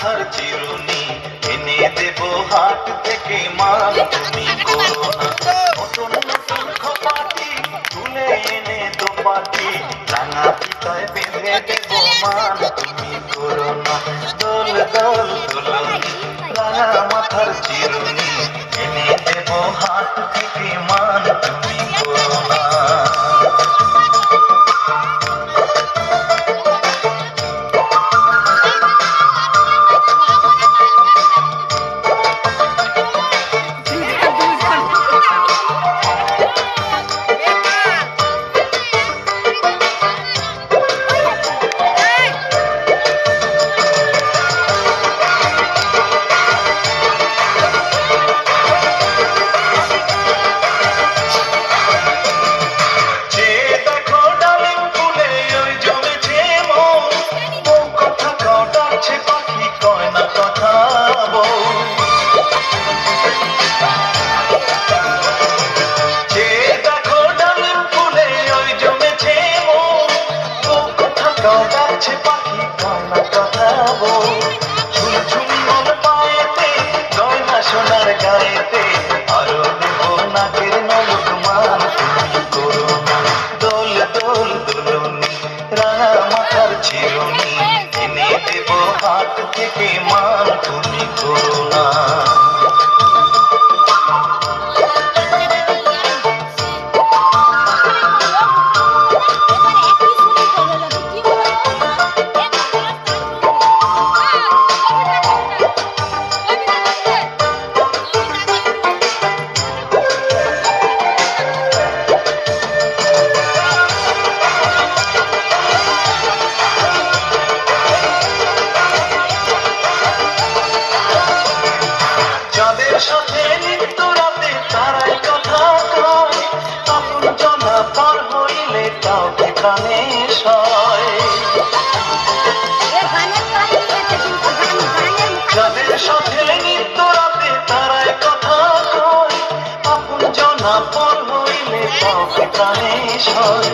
মাথার চিরুনি এনে দেব হাট থেকে মান তুমি করো না। নতুন নতুন খোপাটি তুলে এনে দোপাটি রাঙা পিতায় বেঁধে দেব মান তুমি করো না। দোল দোল দোলনি রাঙা মাথার চিরুনি এনে দেব হাট থেকে মান তুমি করো না। সোনার গায়েতে আরো দেব নাকের নলক মান তুমি করো না। দোল দোল দোলনি রাঙা মাথার চিরুনি এনে দেব হাত থেকে মান তুমি করো না। যাদের সাথে নিত্য রাতে তারাই কথা কয়, আপন জনা পার হইলে তাও কি প্রাণে সয়। যাদের সাথে নিত্য রাতে তারাই কথা কয়, আপন জনা পার হইলে তাও কি প্রাণে সয়।